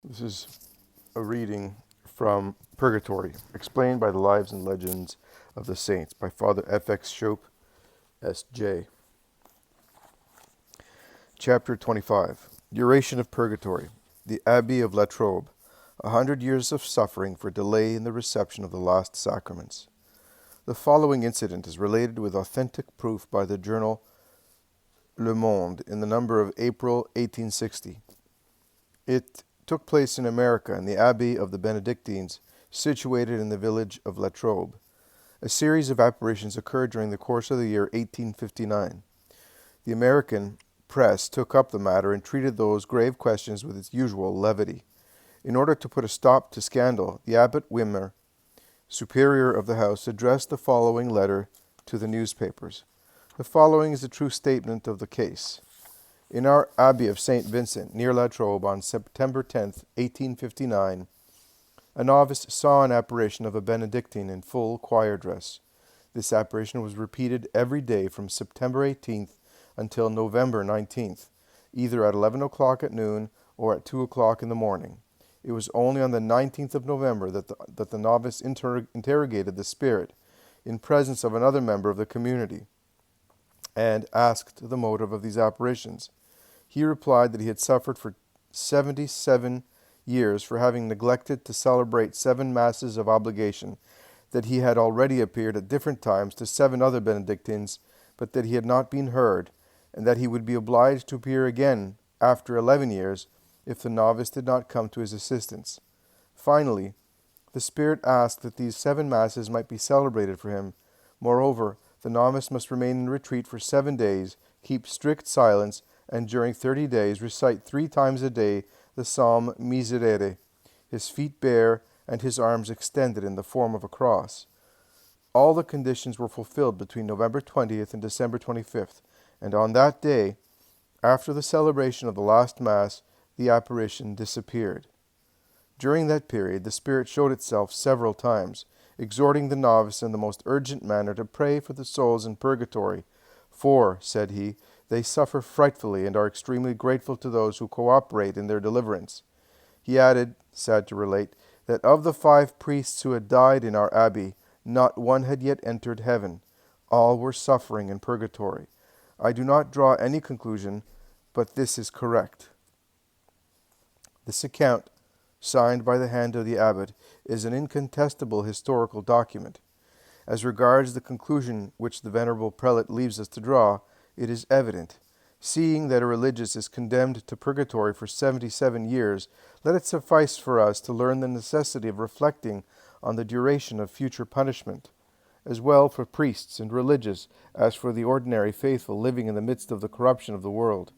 This is a reading from Purgatory, explained by the Lives and Legends of the Saints by Father F.X. Shope, S.J. Chapter 25. Duration of Purgatory. The Abbey of La Trobe. 100 years of suffering for delay in the reception of the last sacraments. The following incident is related with authentic proof by the journal Le Monde in the number of April 1860. It took place in America in the Abbey of the Benedictines, situated in the village of La Trobe. A series of apparitions occurred during the course of the year 1859. The American press took up the matter and treated those grave questions with its usual levity. In order to put a stop to scandal, the Abbot Wimmer, superior of the house, addressed the following letter to the newspapers. The following is a true statement of the case. In our Abbey of St. Vincent, near La Trobe, on September 10th, 1859, a novice saw an apparition of a Benedictine in full choir dress. This apparition was repeated every day from September 18th until November 19th, either at 11 o'clock at noon or at 2 o'clock in the morning. It was only on the 19th of November that the novice interrogated the spirit in presence of another member of the community and asked the motive of these apparitions. He replied that he had suffered for 77 years for having neglected to celebrate 7 masses of obligation, that he had already appeared at different times to 7 other Benedictines, but that he had not been heard, and that he would be obliged to appear again after 11 years if the novice did not come to his assistance. Finally, the spirit asked that these 7 masses might be celebrated for him. Moreover, the novice must remain in retreat for 7 days, keep strict silence, and during 30 days recite 3 times a day the psalm Miserere, his feet bare and his arms extended in the form of a cross. All the conditions were fulfilled between November 20th and December 25th, and on that day, after the celebration of the last Mass, the apparition disappeared. During that period, the spirit showed itself several times, exhorting the novice in the most urgent manner to pray for the souls in purgatory, for, said he, they suffer frightfully and are extremely grateful to those who cooperate in their deliverance. He added, sad to relate, that of the 5 priests who had died in our abbey, not one had yet entered heaven. All were suffering in purgatory. I do not draw any conclusion, but this is correct. This account, signed by the hand of the abbot, is an incontestable historical document. As regards the conclusion which the venerable prelate leaves us to draw, it is evident. Seeing that a religious is condemned to purgatory for 77 years, let it suffice for us to learn the necessity of reflecting on the duration of future punishment, as well for priests and religious as for the ordinary faithful living in the midst of the corruption of the world.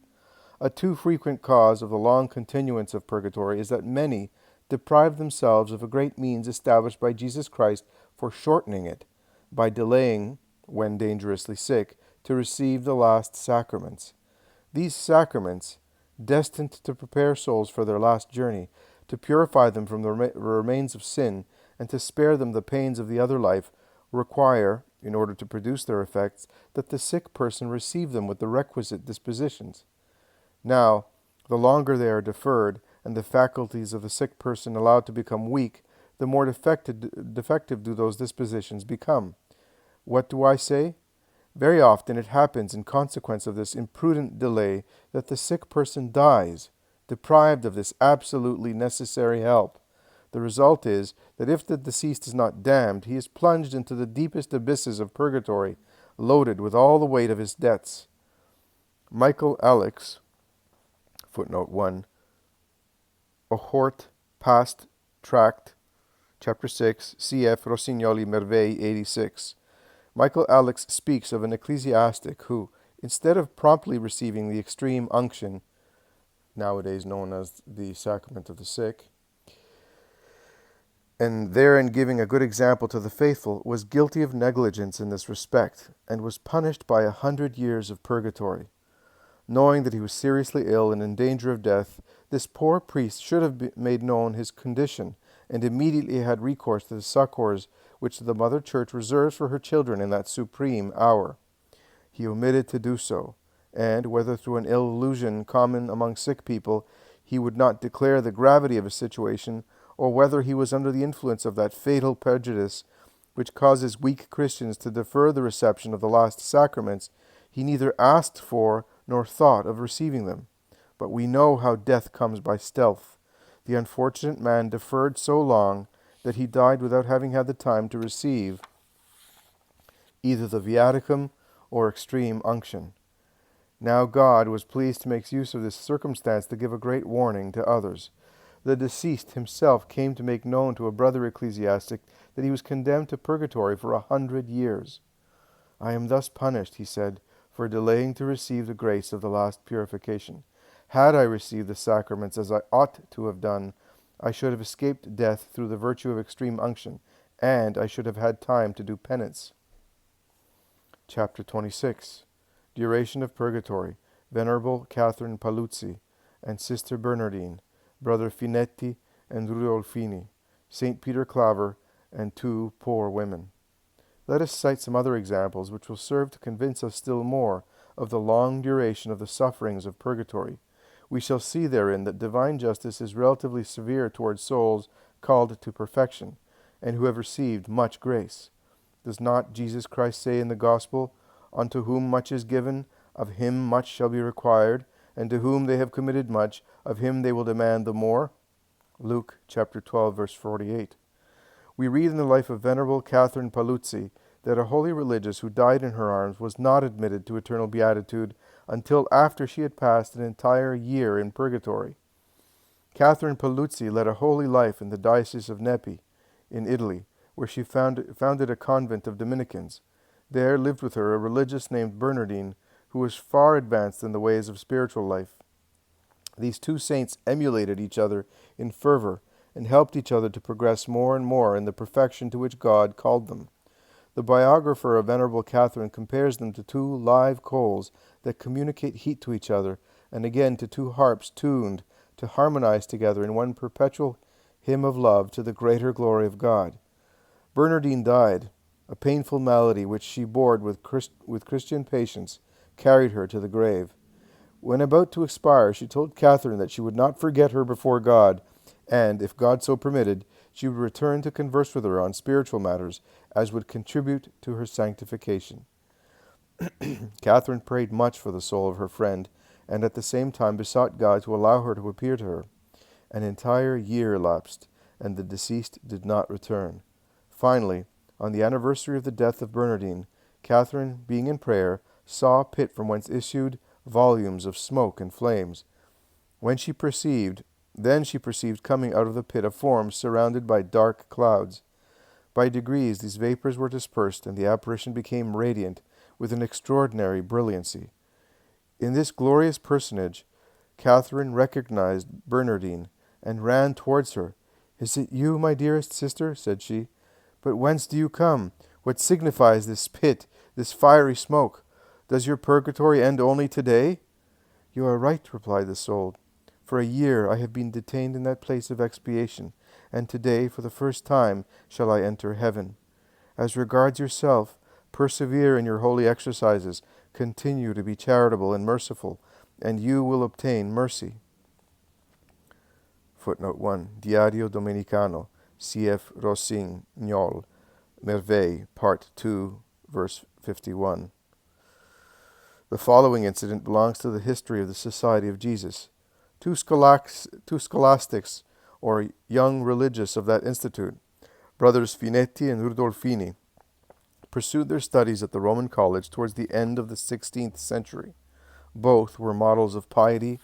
A too frequent cause of the long continuance of purgatory is that many deprive themselves of a great means established by Jesus Christ for shortening it, by delaying, when dangerously sick, to receive the last sacraments. These sacraments, destined to prepare souls for their last journey, to purify them from the remains of sin, and to spare them the pains of the other life, require, in order to produce their effects, that the sick person receive them with the requisite dispositions. Now, the longer they are deferred, and the faculties of the sick person allowed to become weak, the more defective do those dispositions become. What do I say? Very often it happens in consequence of this imprudent delay that the sick person dies, deprived of this absolutely necessary help. The result is that if the deceased is not damned, he is plunged into the deepest abysses of purgatory, loaded with all the weight of his debts. Michael Alex, footnote 1, Ohort, Past, Tract, Chapter 6, cf. Rossignoli Merveille 86. Michael Alex speaks of an ecclesiastic who, instead of promptly receiving the extreme unction, nowadays known as the sacrament of the sick, and therein giving a good example to the faithful, was guilty of negligence in this respect, and was punished by 100 years of purgatory. Knowing that he was seriously ill and in danger of death, this poor priest should have made known his condition, and immediately had recourse to the succors which the Mother Church reserves for her children in that supreme hour. He omitted to do so, and, whether through an ill illusion common among sick people, he would not declare the gravity of his situation, or whether he was under the influence of that fatal prejudice which causes weak Christians to defer the reception of the last sacraments, he neither asked for nor thought of receiving them. But we know how death comes by stealth. The unfortunate man deferred so long that he died without having had the time to receive either the viaticum or extreme unction. Now God was pleased to make use of this circumstance to give a great warning to others. The deceased himself came to make known to a brother ecclesiastic that he was condemned to purgatory for 100 years. I am thus punished, he said, for delaying to receive the grace of the last purification. Had I received the sacraments as I ought to have done, I should have escaped death through the virtue of extreme unction, and I should have had time to do penance. Chapter 26. Duration of Purgatory. Venerable Catherine Paluzzi and Sister Bernardine, Brother Finetti and Rudolfini, St. Peter Claver, and 2 poor women. Let us cite some other examples which will serve to convince us still more of the long duration of the sufferings of purgatory. We shall see therein that divine justice is relatively severe towards souls called to perfection, and who have received much grace. Does not Jesus Christ say in the Gospel, "Unto whom much is given, of him much shall be required, and to whom they have committed much, of him they will demand the more"? Luke chapter 12, verse 48. We read in the life of Venerable Catherine Paluzzi that a holy religious who died in her arms was not admitted to eternal beatitude until after she had passed an entire year in purgatory. Catherine Paluzzi led a holy life in the Diocese of Nepi, in Italy, where she founded a convent of Dominicans. There lived with her a religious named Bernardine, who was far advanced in the ways of spiritual life. These two saints emulated each other in fervor and helped each other to progress more and more in the perfection to which God called them. The biographer of Venerable Catherine compares them to 2 live coals that communicate heat to each other, and again to 2 harps tuned to harmonize together in one perpetual hymn of love to the greater glory of God. Bernardine died. A painful malady which she bore with Christian patience carried her to the grave. When about to expire, she told Catherine that she would not forget her before God, and, if God so permitted, she would return to converse with her on spiritual matters, as would contribute to her sanctification. Catherine prayed much for the soul of her friend, and at the same time besought God to allow her to appear to her. An entire year elapsed, and the deceased did not return. Finally, on the anniversary of the death of Bernardine, Catherine, being in prayer, saw a pit from whence issued volumes of smoke and flames. Then she perceived coming out of the pit a form surrounded by dark clouds. By degrees these vapors were dispersed, and the apparition became radiant with an extraordinary brilliancy. In this glorious personage, Catherine recognized Bernardine, and ran towards her. "Is it you, my dearest sister?" said she. "But whence do you come? What signifies this pit, this fiery smoke? Does your purgatory end only today?" "You are right," replied the soul. "For a year I have been detained in that place of expiation, and today, for the first time, shall I enter heaven. As regards yourself, persevere in your holy exercises, continue to be charitable and merciful, and you will obtain mercy." Footnote 1. Diario Domenicano, C.F. Rossignol, Merveille, Part 2, verse 51. The following incident belongs to the history of the Society of Jesus. Two scholastics, or young religious of that institute, Brothers Finetti and Rudolfini, pursued their studies at the Roman College towards the end of the 16th century. Both were models of piety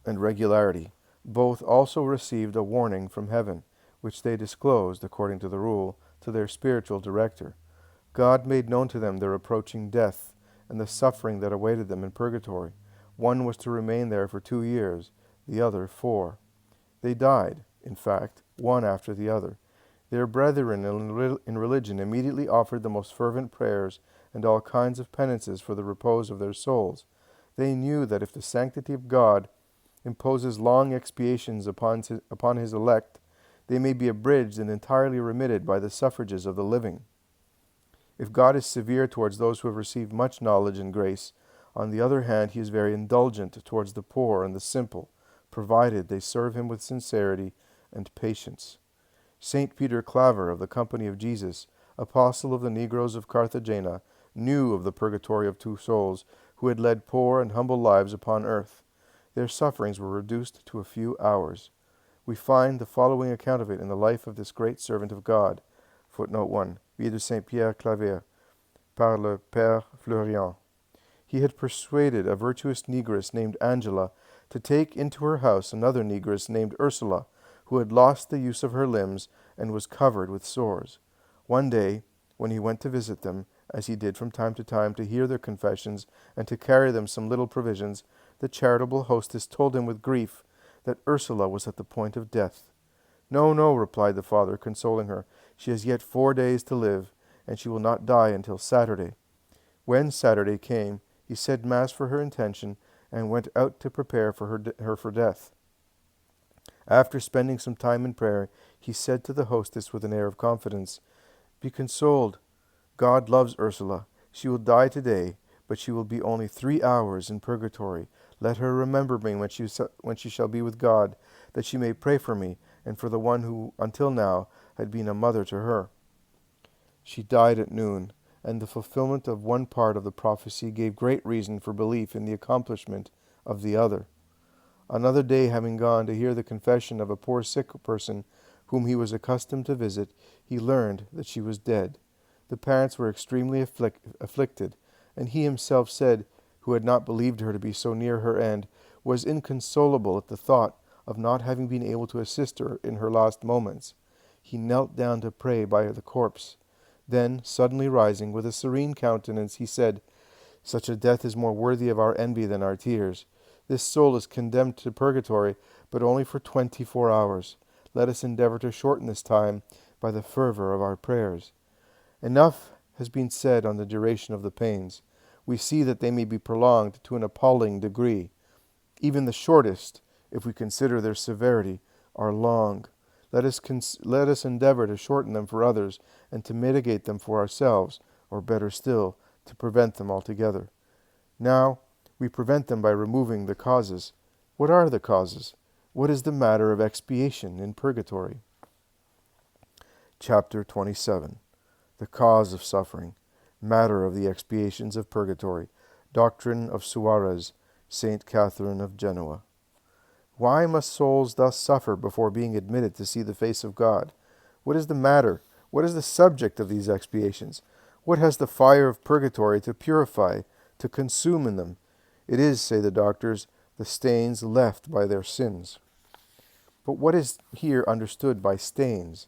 and regularity. Both also received a warning from heaven, which they disclosed, according to the rule, to their spiritual director. God made known to them their approaching death and the suffering that awaited them in purgatory. One was to remain there for 2 years, the other 4. They died, in fact, one after the other. Their brethren in religion immediately offered the most fervent prayers and all kinds of penances for the repose of their souls. They knew that if the sanctity of God imposes long expiations upon his elect, they may be abridged and entirely remitted by the suffrages of the living. If God is severe towards those who have received much knowledge and grace, on the other hand, he is very indulgent towards the poor and the simple, provided they serve him with sincerity and patience. St. Peter Claver of the Company of Jesus, apostle of the Negroes of Carthagena, knew of the purgatory of two souls who had led poor and humble lives upon earth. Their sufferings were reduced to a few hours. We find the following account of it in the life of this great servant of God. Footnote 1. Vie de Saint Pierre Claver, par le Père Fleurien. He had persuaded a virtuous negress named Angela to take into her house another negress named Ursula, who had lost the use of her limbs and was covered with sores. One day, when he went to visit them, as he did from time to time, to hear their confessions and to carry them some little provisions, the charitable hostess told him with grief that Ursula was at the point of death. "No, no," replied the father, consoling her. "She has yet 4 days to live, and she will not die until Saturday." When Saturday came, he said Mass for her intention and went out to prepare for her for death. After spending some time in prayer, he said to the hostess with an air of confidence, "Be consoled. God loves Ursula. She will die today, but she will be only 3 hours in purgatory. Let her remember me when she shall be with God, that she may pray for me and for the one who, until now, had been a mother to her." She died at noon, and the fulfillment of one part of the prophecy gave great reason for belief in the accomplishment of the other. Another day having gone to hear the confession of a poor sick person whom he was accustomed to visit, he learned that she was dead. The parents were extremely afflicted, and he himself said, who had not believed her to be so near her end, was inconsolable at the thought of not having been able to assist her in her last moments. He knelt down to pray by the corpse. Then, suddenly rising, with a serene countenance, he said, "Such a death is more worthy of our envy than our tears. This soul is condemned to purgatory, but only for 24 hours. Let us endeavor to shorten this time by the fervor of our prayers." Enough has been said on the duration of the pains. We see that they may be prolonged to an appalling degree. Even the shortest, if we consider their severity, are long. Let us endeavor to shorten them for others, and to mitigate them for ourselves, or better still, to prevent them altogether. Now, we prevent them by removing the causes. What are the causes? What is the matter of expiation in purgatory? Chapter 27. The cause of suffering. Matter of the expiations of purgatory. Doctrine of Suarez, Saint Catherine of Genoa. Why must souls thus suffer before being admitted to see the face of God? What is the matter? What is the subject of these expiations? What has the fire of purgatory to purify, to consume in them? It is, say the doctors, the stains left by their sins. But what is here understood by stains?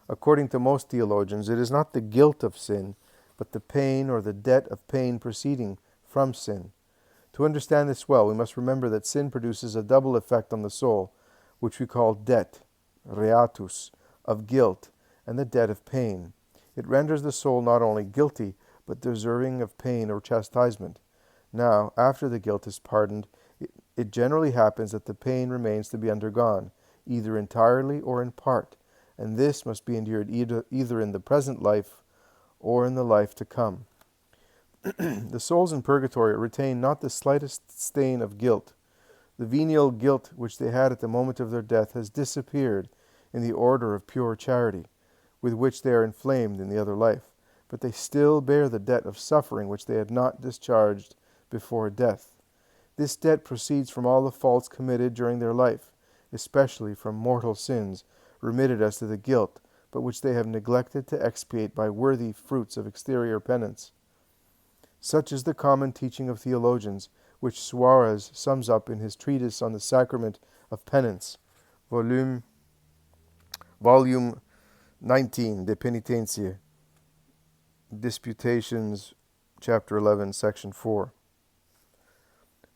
According to most theologians, it is not the guilt of sin, but the pain or the debt of pain proceeding from sin. To understand this well, we must remember that sin produces a double effect on the soul, which we call debt, reatus, of guilt, and the debt of pain. It renders the soul not only guilty, but deserving of pain or chastisement. Now, after the guilt is pardoned, it generally happens that the pain remains to be undergone, either entirely or in part, and this must be endured either in the present life or in the life to come. The souls in purgatory retain not the slightest stain of guilt. The venial guilt which they had at the moment of their death has disappeared in the order of pure charity, with which they are inflamed in the other life, but they still bear the debt of suffering which they had not discharged before death. This debt proceeds from all the faults committed during their life, especially from mortal sins, remitted as to the guilt, but which they have neglected to expiate by worthy fruits of exterior penance. Such is the common teaching of theologians, which Suarez sums up in his treatise on the sacrament of penance, volume 19, De Penitentiae, Disputations, chapter 11, section 4.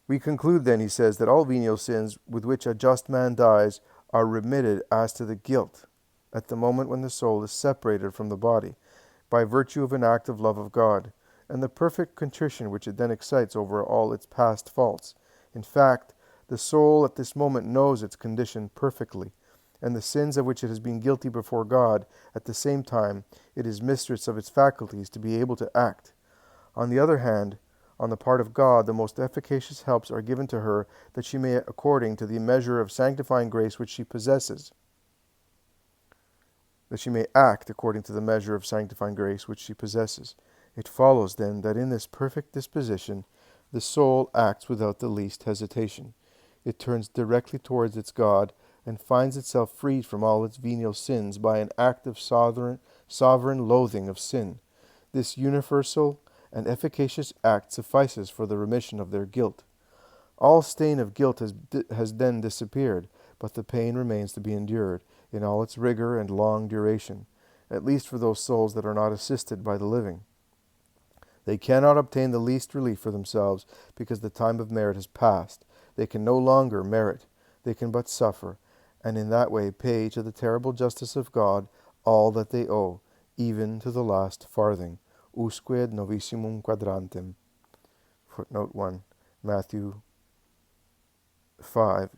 We conclude then, he says, that all venial sins with which a just man dies are remitted as to the guilt at the moment when the soul is separated from the body, by virtue of an act of love of God, and the perfect contrition which it then excites over all its past faults. In fact, the soul at this moment knows its condition perfectly, and the sins of which it has been guilty before God. At the same time, it is mistress of its faculties to be able to act. On the other hand, On the part of God, the most efficacious helps are given to her, that she may, according to the measure of sanctifying grace which she possesses, that she may act according to the measure of sanctifying grace which she possesses. It follows, then, that in this perfect disposition, the soul acts without the least hesitation. It turns directly towards its God, and finds itself freed from all its venial sins by an act of sovereign loathing of sin. This universal and efficacious act suffices for the remission of their guilt. All stain of guilt has then disappeared, but the pain remains to be endured, in all its rigor and long duration, at least for those souls that are not assisted by the living. They cannot obtain the least relief for themselves, because the time of merit has passed. They can no longer merit, they can but suffer, and in that way pay to the terrible justice of God all that they owe, even to the last farthing. Usque novissimum quadrantem. Footnote 1. Matthew 5,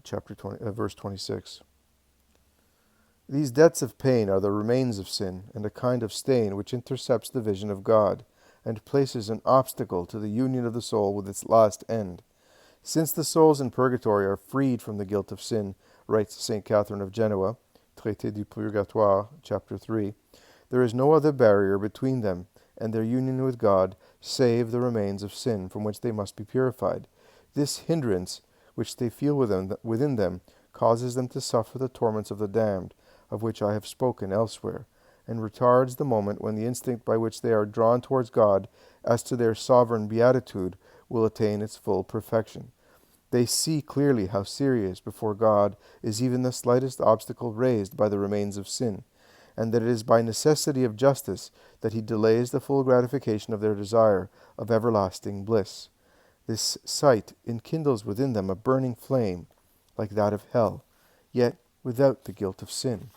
verse 26. These debts of pain are the remains of sin, and a kind of stain which intercepts the vision of God, and places an obstacle to the union of the soul with its last end. Since the souls in purgatory are freed from the guilt of sin, writes St. Catherine of Genoa, Traité du Purgatoire, chapter 3, there is no other barrier between them and their union with God, save the remains of sin, from which they must be purified. This hindrance, which they feel within them, causes them to suffer the torments of the damned, of which I have spoken elsewhere, and retards the moment when the instinct by which they are drawn towards God, as to their sovereign beatitude, will attain its full perfection. They see clearly how serious before God is even the slightest obstacle raised by the remains of sin, and that it is by necessity of justice that he delays the full gratification of their desire of everlasting bliss. This sight enkindles within them a burning flame, like that of hell, yet without the guilt of sin.